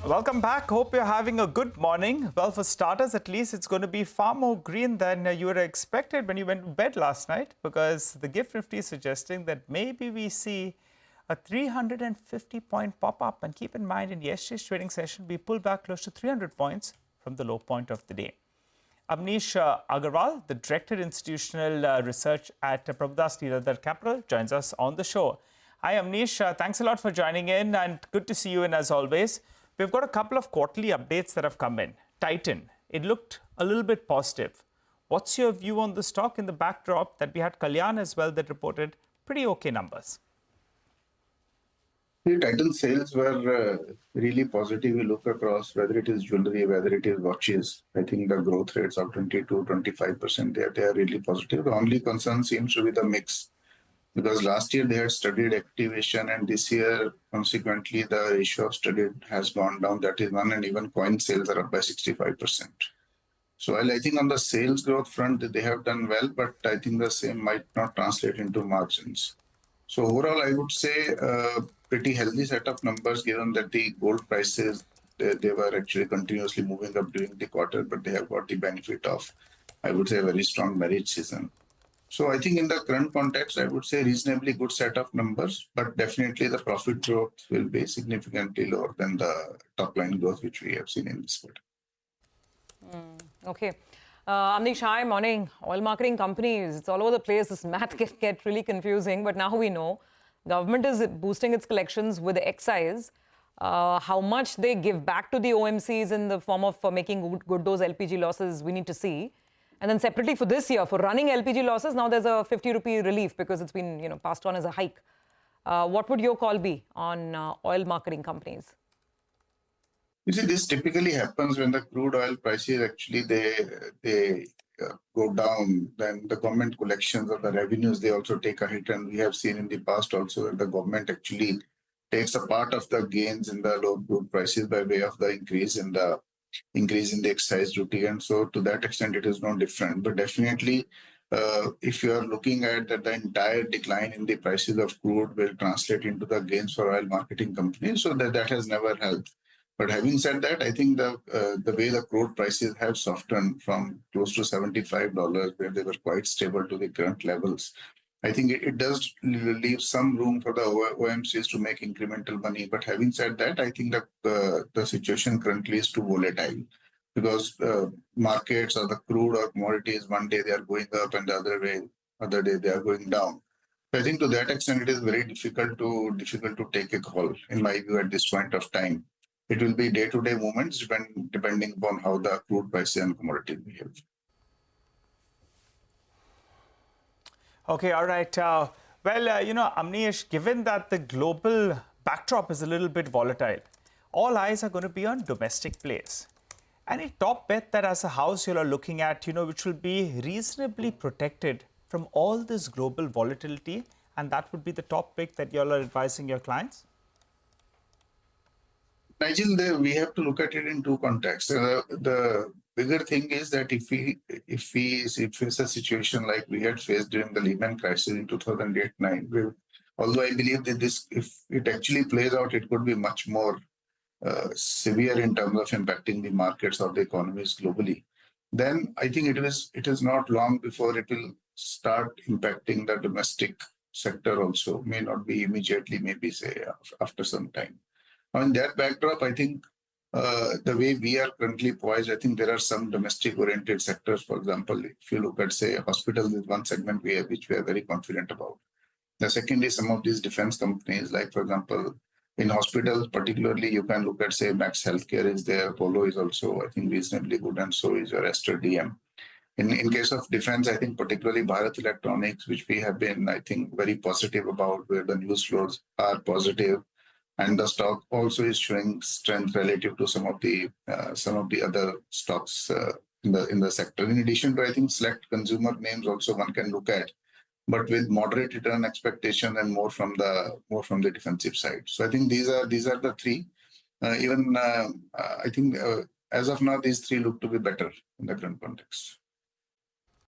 Welcome back. Hope you're having a good morning. Well, for starters, at least it's going to be far more green than you would have expected when you went to bed last night, because the GIFT Nifty is suggesting that maybe we see a 350-point pop-up. And keep in mind, in yesterday's trading session, we pulled back close to 300 points from the low point of the day. Amnish Aggarwal, the Director Institutional Research at Prabhudas Lilladher Capital, joins us on the show. Hi, Amnish. Thanks a lot for joining in, and good to see you in as always. We've got a couple of quarterly updates that have come in. Titan, it looked a little bit positive. What's your view on the stock in the backdrop that we had Kalyan as well that reported pretty okay numbers? The Titan sales were really positive. We look across whether it is jewelry, whether it is watches. I think the growth rates of 20% to 25%, they are really positive. The only concern seems to be the mix, because last year they had studied activation, and this year, consequently, the ratio of studied has gone down. That is one, and even coin sales are up by 65%. So while I think on the sales growth front, they have done well, but I think the same might not translate into margins. So overall, I would say pretty healthy set of numbers, given that the gold prices, they were actually continuously moving up during the quarter, but they have got the benefit of, I would say, a very strong marriage season. So I think in the current context, I would say reasonably good set of numbers, but definitely the profit growth will be significantly lower than the top line growth which we have seen in this quarter. Okay. Amnish, hi, morning. Oil marketing companies, it's all over the place. This math get really confusing, but now we know. Government is boosting its collections with excise. How much they give back to the OMCs in the form of making good those LPG losses, we need to see. And then separately for this year, for running LPG losses, now there's a 50 rupee relief because it's been passed on as a hike. What would your call be on oil marketing companies? You see, this typically happens when the crude oil prices actually they go down. Then the government collections of the revenues, they also take a hit, and we have seen in the past also that the government actually takes a part of the gains in the low crude prices by way of the increase in the excise duty, and so to that extent it is no different. But definitely, if you are looking at that, the entire decline in the prices of crude will translate into the gains for oil marketing companies, so that has never helped. But having said that, I think the way the crude prices have softened from close to $75, where they were quite stable, to the current levels, I think it does leave some room for the OMCs to make incremental money. But having said that, I think that the situation currently is too volatile, because markets or the crude or commodities, one day they are going up and the other day they are going down. So I think to that extent, it is very difficult to take a call, in my view, at this point of time. It will be day-to-day movements depending upon how the crude prices and commodities behave. Okay, all right. Amnish, given that the global backdrop is a little bit volatile, all eyes are going to be on domestic plays. Any top bet that as a house you are looking at, which will be reasonably protected from all this global volatility, and that would be the top pick that you all are advising your clients? Nigel, we have to look at it in two contexts. The bigger thing is that if it's a situation like we had faced during the Lehman crisis in 2008-9, although I believe that if it actually plays out, it could be much more severe in terms of impacting the markets or the economies globally. Then I think it is not long before it will start impacting the domestic sector also. May not be immediately, maybe say after some time. On that backdrop, I think the way we are currently poised, I think there are some domestic-oriented sectors. For example, if you look at, say, hospitals is one segment which we are very confident about. The second is some of these defense companies, like, for example, in hospitals particularly, you can look at, say, Max Healthcare is there, Apollo is also, I think, reasonably good, and so is your Aster DM. In case of defense, I think particularly Bharat Electronics, which we have been, I think, very positive about, where the news flows are positive. And the stock also is showing strength relative to some of the other stocks in the sector. In addition to, I think, select consumer names also one can look at, but with moderate return expectation and more from the defensive side. So I think these are the three. I think as of now, these three look to be better in the current context.